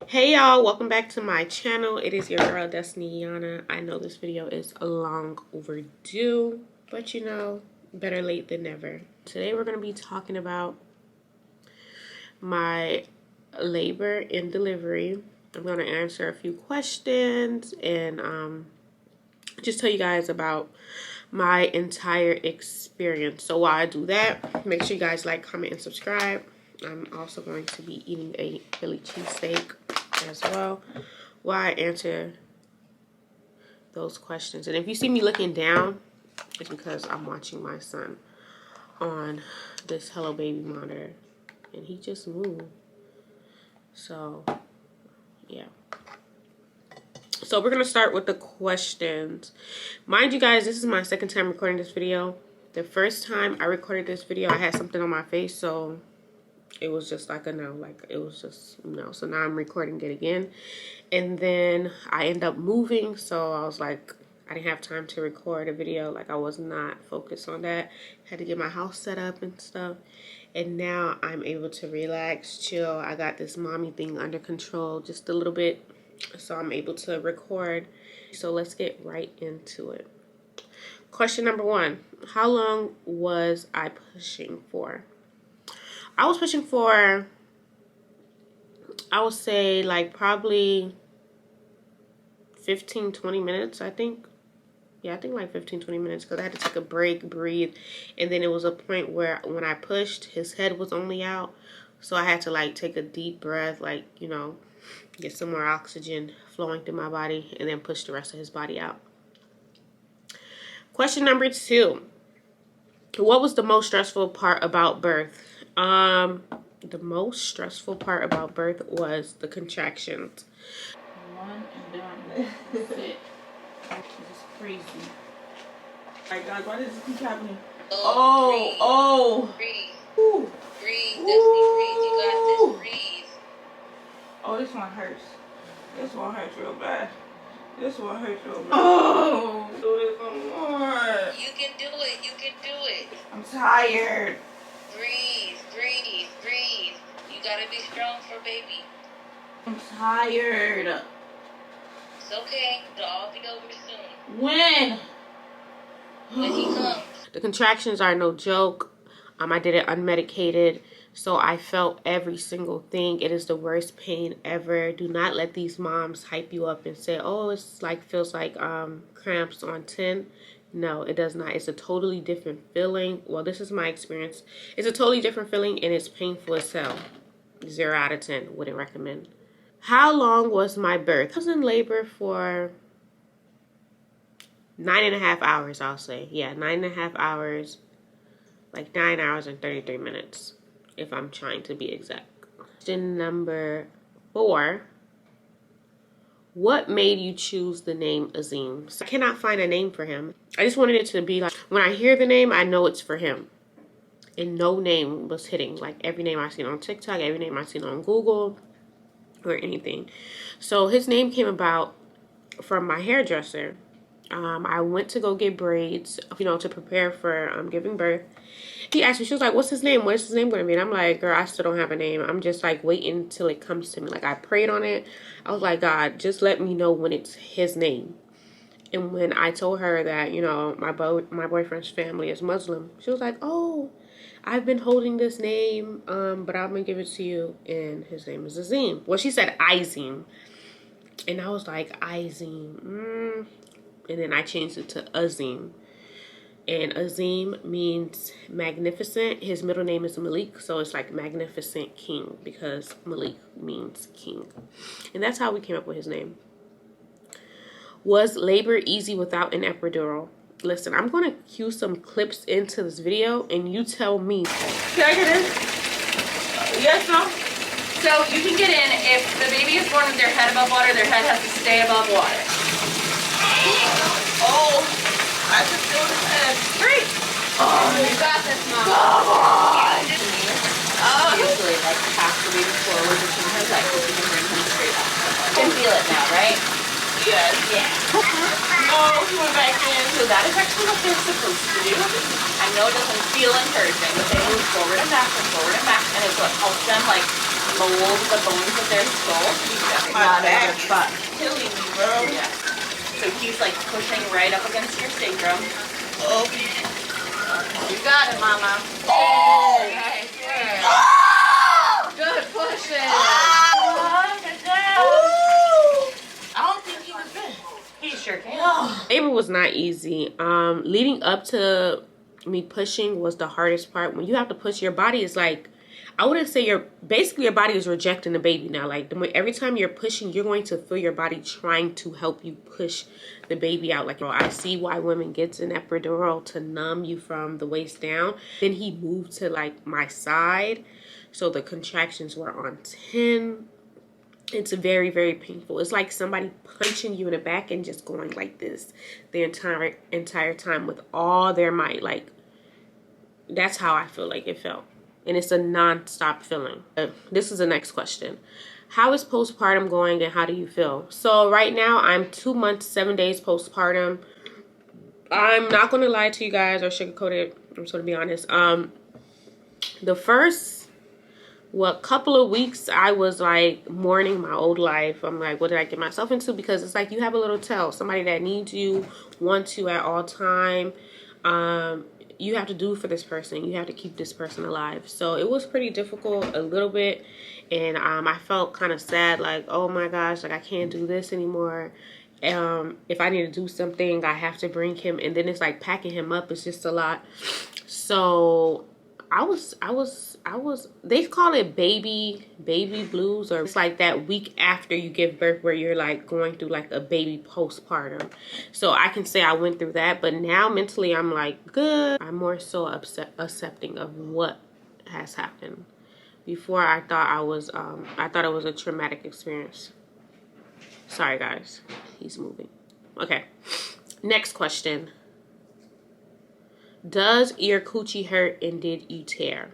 Hey y'all, welcome back to my channel. It is your girl Destiny Yana. I know this video is long overdue, but you know, better late than never. Today we're going to be talking about my labor and delivery. I'm going to answer a few questions and just tell you guys about my entire experience. So while I do that, make sure you guys like, comment, and subscribe. I'm also going to be eating a Philly cheesesteak as well while I answer those questions. And if you see me looking down, it's because I'm watching my son on this Hello Baby monitor and he just moved. So yeah. So we're gonna start with the questions. Mind you guys, this is my second time recording this video. The first time I recorded this video, I had something on my face, so it was just like a no, like it was just no. So now I'm recording it again, and then I end up moving, so I was like, I didn't have time to record a video. Like I was not focused on that. Had to get my house set up and stuff, and now I'm able to relax, chill. I got this mommy thing under control just a little bit, so I'm able to record. So let's get right into it. Question number 1: how long was I pushing for? I was pushing for, I would say, like probably 15-20 minutes, I think. Yeah, I think like 15-20 minutes, because I had to take a break, breathe, and then it was a point where when I pushed, his head was only out, so I had to like take a deep breath, like, you know, get some more oxygen flowing through my body, and then push the rest of his body out. Question number 2: what was the most stressful part about birth? The most stressful part about birth was the contractions. One and done. That's it. This is crazy. My God, why does this keep happening? Oh. Breathe. Ooh. Breathe, Destiny, breathe. You got this. Breathe. Oh, this one hurts. This one hurts real bad. This one hurts real bad. Oh, do this some more. You can do it. You can do it. I'm tired. Breathe, breathe, breathe. You gotta be strong for baby. I'm tired. It's okay. It'll all be over soon. When? When he comes. The contractions are no joke. I did it unmedicated, so I felt every single thing. It is the worst pain ever. Do not let these moms hype you up and say, oh, it's like, feels like cramps on 10. No, it does not. It's a totally different feeling. Well, this is my experience. It's a totally different feeling, and it's painful as hell. 0 out of 10. Wouldn't recommend. How long was my birth? I was in labor for 9.5 hours, I'll say. Yeah, 9.5 hours. Like 9 hours and 33 minutes, if I'm trying to be exact. Question number 4. What made you choose the name Azim? So I cannot find a name for him. I just wanted it to be like, when I hear the name, I know it's for him. And no name was hitting. Like every name I've seen on TikTok, every name I've seen on Google, or anything. So his name came about from my hairdresser. I went to go get braids, you know, to prepare for giving birth. He asked me, she was like, what's his name? What's his name going to be? And I'm like, girl, I still don't have a name. I'm just like waiting until it comes to me. Like I prayed on it. I was like, God, just let me know when it's his name. And when I told her that, you know, my boyfriend's family is Muslim, she was like, oh, I've been holding this name, but I'm going to give it to you. And his name is Azim. Well, she said Izim. And I was like, Izim. And then I changed it to Azim. And Azim means magnificent. His middle name is Malik, so it's like magnificent king, because Malik means king. And that's how we came up with his name. Was labor easy without an epidural? Listen, I'm going to cue some clips into this video, and you tell me. Can I get in? Yes, no? So you can get in if the baby is born with their head above water, their head has to stay above water. Oh, I just feel his head. Great. Oh, You got this, Mom. come on. Usually, like, half the baby forward between her legs, so you can bring him straight up. You can feel it now, right? Yes. Yeah. No, he went back in. So that is actually what they're supposed to do. I know it doesn't feel encouraging, but they move forward and back, and it's what helps them, like, mold the bones of their skull. He's definitely not in a good spot. Killing me, bro. Yeah. So he's like pushing right up against your sacrum. Okay. You got it, mama. Oh! Nice work. Oh! Good pushing. Good job. I don't think he was good. He sure can. Labor was not easy. Leading up to me pushing was the hardest part. When you have to push, your body is like, I wouldn't say your body is rejecting the baby now. Like every time you're pushing, you're going to feel your body trying to help you push the baby out. Like, I see why women gets an epidural to numb you from the waist down. Then he moved to like my side, so the contractions were on 10. It's very, very painful. It's like somebody punching you in the back and just going like this the entire time with all their might. Like, that's how I feel like it felt. And it's a non-stop feeling. This is the next question. How is postpartum going and how do you feel? So right now I'm 2 months, 7 days postpartum. I'm not going to lie to you guys or sugarcoat it. I'm just going to be honest. The first, couple of weeks I was like mourning my old life. I'm like, what did I get myself into? Because it's like you have a little tail. Somebody that needs you, wants you at all time. You have to do for this person. You have to keep this person alive. So it was pretty difficult a little bit. And I felt kind of sad, like, oh my gosh, like I can't do this anymore. If I need to do something, I have to bring him. And then it's like packing him up. It's just a lot. So they call it baby blues, or it's like that week after you give birth where you're like going through like a baby postpartum. So I can say I went through that, but now mentally I'm like good. I'm more so accepting of what has happened. Before I thought it was a traumatic experience. Sorry guys, he's moving. Okay, next question. Does your coochie hurt and did you tear?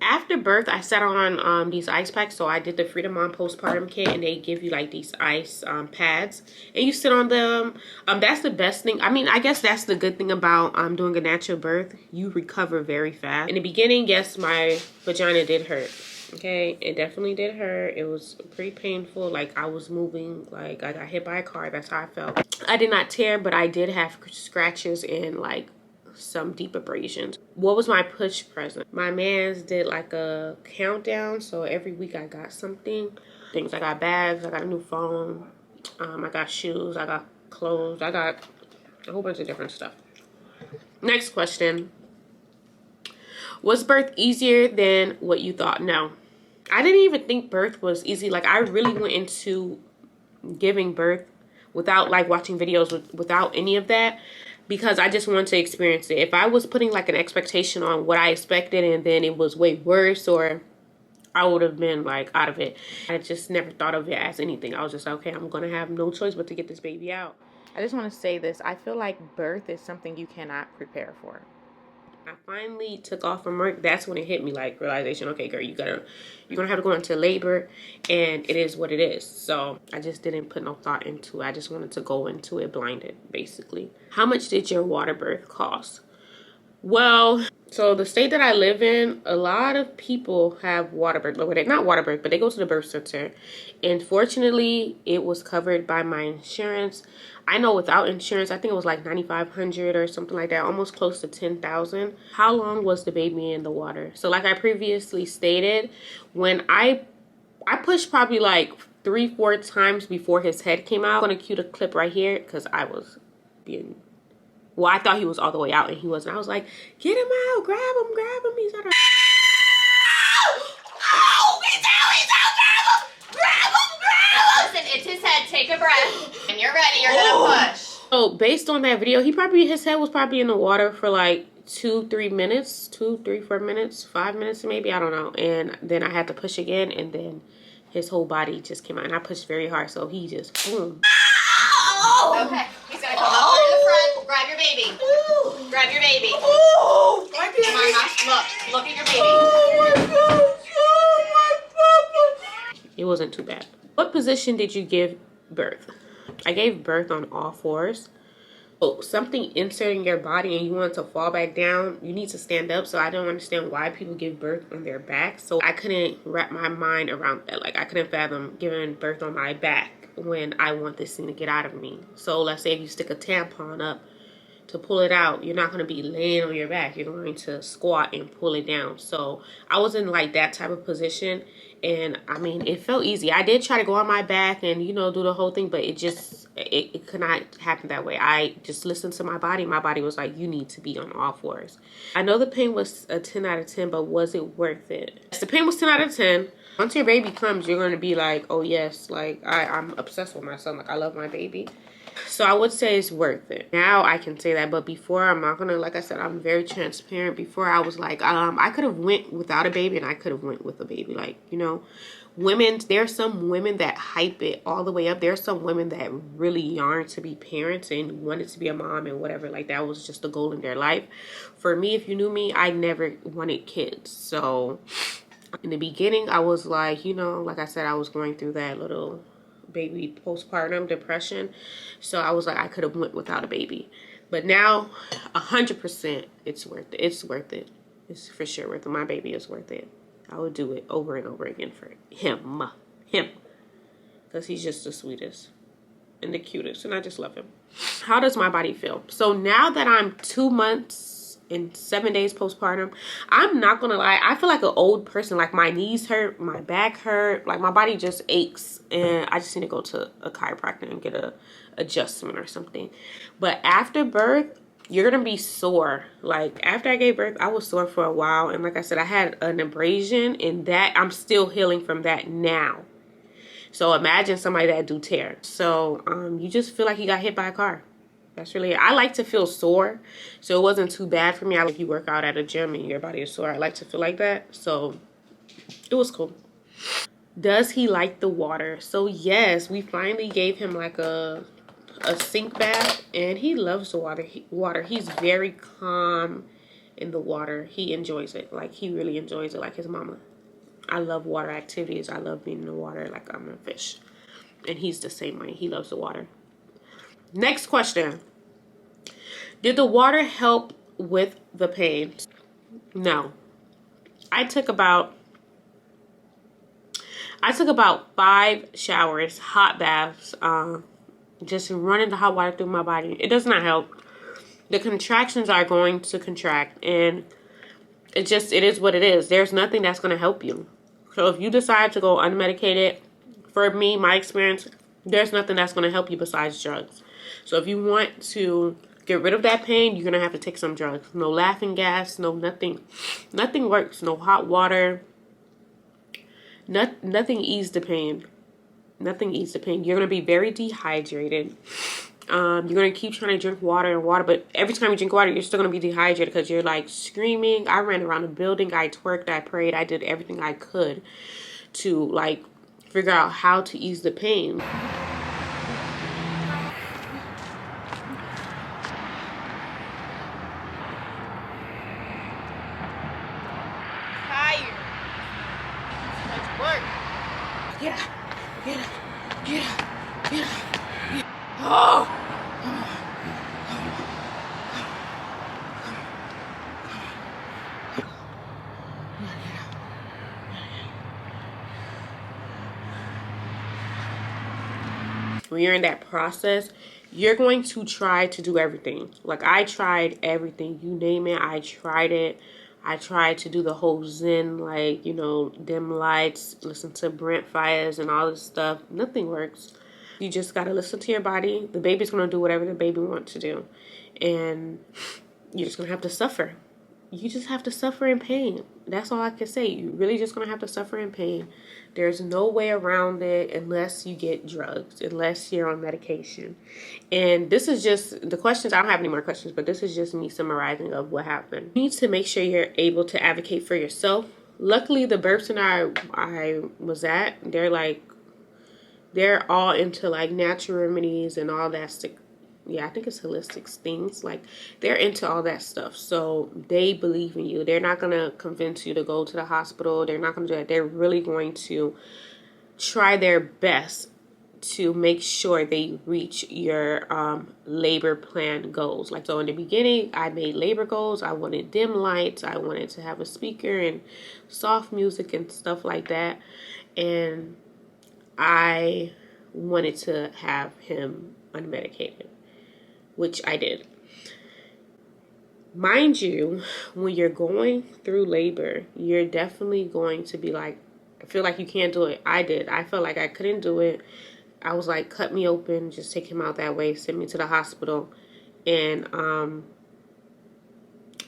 After birth, I sat on these ice packs. So I did the Freedom Mom postpartum kit, and they give you like these ice pads, and you sit on them. That's the best thing. I mean, I guess that's the good thing about doing a natural birth. You recover very fast. In the beginning, yes, my vagina did hurt. Okay, it definitely did hurt. It was pretty painful. Like I was moving, like I got hit by a car. That's how I felt. I did not tear, but I did have scratches and like some deep abrasions. What was my push present? My man's did like a countdown, so every week I got something. Things, I got bags, I got a new phone, I got shoes, I got clothes, I got a whole bunch of different stuff. Next question. Was birth easier than what you thought? No. I didn't even think birth was easy. Like I really went into giving birth without like watching videos, without any of that, because I just wanted to experience it. If I was putting like an expectation on what I expected and then it was way worse, or I would have been like out of it. I just never thought of it as anything. I was just like, okay, I'm gonna have no choice but to get this baby out. I just want to say this. I feel like birth is something you cannot prepare for. I finally took off from work. That's when it hit me, like realization, okay girl, you're gonna have to go into labor, and it is what it is. So I just didn't put no thought into it. I just wanted to go into it blinded, basically. How much did your water birth cost? Well, so the state that I live in, a lot of people have water birth. Not water birth, but they go to the birth center. And fortunately, it was covered by my insurance. I know without insurance, I think it was like $9,500 or something like that, almost close to $10,000. How long was the baby in the water? So like I previously stated, when I pushed probably like 3-4 times before his head came out. I'm going to cue the clip right here because I was being... Well, I thought he was all the way out and he wasn't. I was like, get him out, grab him. He's out. Oh, he's out, grab him. Listen, it's his head. Take a breath. And you're ready. You're gonna push. So based on that video, his head was probably in the water for like 2-3 minutes, 2-3-4 minutes, 5 minutes maybe, I don't know. And then I had to push again, and then his whole body just came out, and I pushed very hard, so he just boom. Okay, he's gonna come up through the front. Grab your baby. Grab your baby. Oh, I can't. Mama, look at your baby. Oh my God. Oh my Papa. It wasn't too bad. What position did you give birth? I gave birth on all fours. something inserting your body and you want it to fall back down, you need to stand up. So I don't understand why people give birth on their back. So I couldn't wrap my mind around that. Like, I couldn't fathom giving birth on my back when I want this thing to get out of me. So let's say if you stick a tampon up to pull it out, you're not going to be laying on your back. You're going to squat and pull it down. So I was in like that type of position, and I mean, it felt easy. I did try to go on my back and, you know, do the whole thing, but it could not happen that way. I just listened to my body. My body was like, you need to be on all fours. I know the pain was a 10 out of 10, but was it worth it? The pain was 10 out of 10. Once your baby comes, you're going to be like, oh yes, like I'm obsessed with my son. Like, I love my baby. So I would say it's worth it. Now I can say that, but before, I'm not gonna, like I said, I'm very transparent. Before, I was like, I could have went without a baby and I could have went with a baby. Like, you know, there's some women that hype it all the way up. There's some women that really yearn to be parents and wanted to be a mom and whatever. Like, that was just the goal in their life. For me, if you knew me, I never wanted kids. So in the beginning, I was like, you know, like I said, I was going through that little baby postpartum depression. So I was like, I could have went without a baby. But now, 100%, it's worth it. It's worth it. It's for sure worth it. My baby is worth it. I would do it over and over again for him. Because he's just the sweetest and the cutest. And I just love him. How does my body feel? So now that I'm 2 months and 7 days postpartum, I'm not gonna lie, I feel like an old person. Like, my knees hurt, my back hurt, like my body just aches, and I just need to go to a chiropractor and get a adjustment or something. But after birth, you're gonna be sore. Like, after I gave birth, I was sore for a while, and like I said, I had an abrasion, and that I'm still healing from that now. So imagine somebody that do tear. So you just feel like you got hit by a car. That's really it. I like to feel sore, so it wasn't too bad for me. If you work out at a gym and your body is sore, I like to feel like that. So it was cool. Does he like the water? So yes, we finally gave him like a sink bath, and he loves the water. He's very calm in the water. He enjoys it. Like, he really enjoys it, like his mama. I love water activities. I love being in the water like I'm a fish. And he's the same way. He loves the water. Next question. Did the water help with the pain? No. I took about 5 showers, hot baths, just running the hot water through my body. It does not help. The contractions are going to contract, and it is what it is. There's nothing that's going to help you. So if you decide to go unmedicated, for me, my experience, there's nothing that's going to help you besides drugs. So if you want to get rid of that pain, you're going to have to take some drugs. No laughing gas, no nothing. Nothing works. No hot water. Nothing eases the pain. Nothing eases the pain. You're going to be very dehydrated. You're going to keep trying to drink water, but every time you drink water, you're still going to be dehydrated because you're like screaming. I ran around the building. I twerked. I prayed. I did everything I could to like figure out how to ease the pain. Tired. Let's work. Get up. Get up. Get up. Get up. Get up. Oh. When you're in that process, you're going to try to do everything. Like, I tried everything. You name it, I tried it. I tried to do the whole Zen, like, you know, dim lights, listen to Brent Fires and all this stuff. Nothing works. You just got to listen to your body. The baby's going to do whatever the baby wants to do. And you're just going to have to suffer. You just have to suffer in pain. That's all I can say. You're really just going to have to suffer in pain. There's no way around it unless you get drugs, unless you're on medication. And this is just the questions. I don't have any more questions, but this is just me summarizing of what happened. You need to make sure you're able to advocate for yourself. Luckily, the birth center I was at, they're all into like natural remedies and all that stuff. Yeah, I think it's holistic things. Like, they're into all that stuff. So they believe in you. They're not going to convince you to go to the hospital. They're not going to do that. They're really going to try their best to make sure they reach your labor plan goals. Like, so in the beginning, I made labor goals. I wanted dim lights. I wanted to have a speaker and soft music and stuff like that. And I wanted to have him unmedicated, which I did. Mind you, when you're going through labor, you're definitely going to be like, I feel like you can't do it. I did. I felt like I couldn't do it. I was like, cut me open, just take him out that way, send me to the hospital. And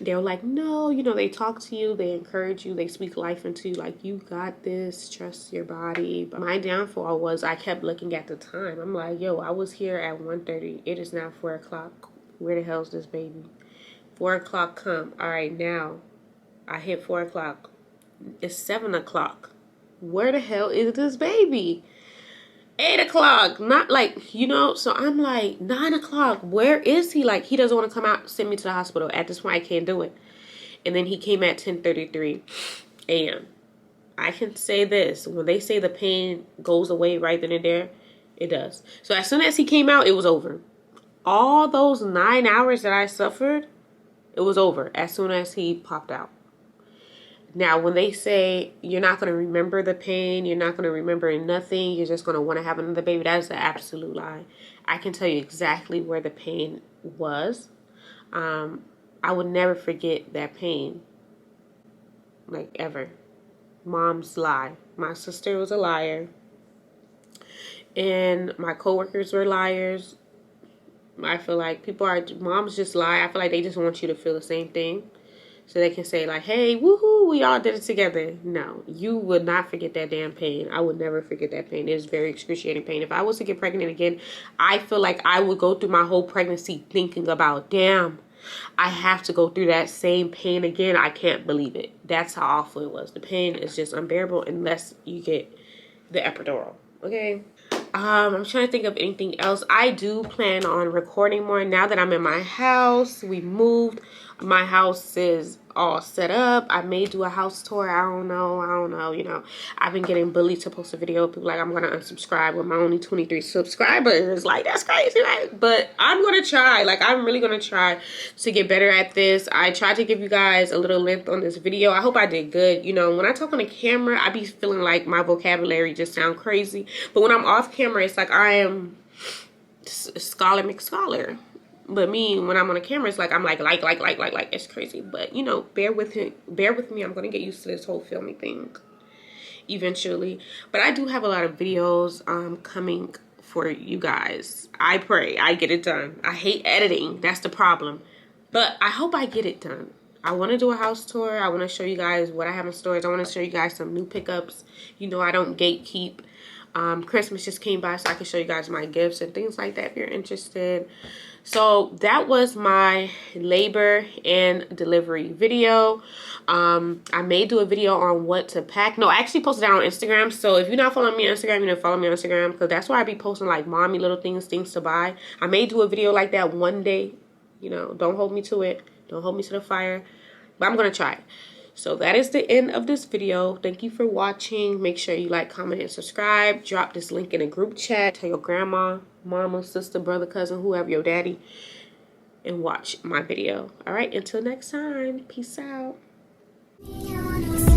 they were like, no, you know, they talk to you, they encourage you, they speak life into you, like, you got this, trust your body. But my downfall was I kept looking at the time. I'm like, yo, I was here at 1:30. It is now 4 o'clock. Where the hell's this baby? 4 o'clock come. All right, now I hit 4 o'clock. It's 7 o'clock. Where the hell is this baby? 8 o'clock. Not like, you know, so I'm like, 9 o'clock. Where is he? Like, he doesn't want to come out, send me to the hospital. At this point, I can't do it. And then he came at 10:33 a.m. I can say this. When they say the pain goes away right then and there, it does. So as soon as he came out, it was over. All those 9 hours that I suffered, it was over as soon as he popped out. Now, when they say you're not going to remember the pain, you're not going to remember nothing, you're just going to want to have another baby, that is an absolute lie. I can tell you exactly where the pain was. I would never forget that pain. Like, ever. Mom's lie. My sister was a liar. And my coworkers were liars. I feel like moms just lie. I feel like they just want you to feel the same thing. So they can say like, hey, woohoo, we all did it together. No, you would not forget that damn pain. I would never forget that pain. It is very excruciating pain. If I was to get pregnant again, I feel like I would go through my whole pregnancy thinking about, damn, I have to go through that same pain again. I can't believe it. That's how awful it was. The pain is just unbearable unless you get the epidural. Okay. I'm trying to think of anything else. I do plan on recording more now that I'm in my house. We moved. My house is all set up. I may do a house tour. I don't know. You know, I've been getting bullied to post a video. People like, I'm going to unsubscribe with my only 23 subscribers. Like, that's crazy, right? But I'm going to try. Like, I'm really going to try to get better at this. I tried to give you guys a little length on this video. I hope I did good. You know, when I talk on the camera, I be feeling like my vocabulary just sound crazy. But when I'm off camera, it's like I am scholar McScholar. But me, when I'm on the camera, it's like I'm like it's crazy. But you know, bear with me. I'm gonna get used to this whole filming thing eventually. But I do have a lot of videos coming for you guys. I pray I get it done. I hate editing. That's the problem. But I hope I get it done. I want to do a house tour. I want to show you guys what I have in storage. I want to show you guys some new pickups. You know, I don't gatekeep. Christmas just came by, so I can show you guys my gifts and things like that if you're interested. So that was my labor and delivery video. I may do a video on what to pack. No, I actually posted that on Instagram. So if you're not following me on Instagram, you need to follow me on Instagram, because that's where I be posting like mommy little things to buy. I may do a video like that one day. You know, don't hold me to it. Don't hold me to the fire. But I'm going to try. So that is the end of this video. Thank you for watching. Make sure you like, comment, and subscribe. Drop this link in a group chat. Tell your grandma, mama, sister, brother, cousin, whoever, your daddy, and watch my video. All right, until next time. Peace out. You wanna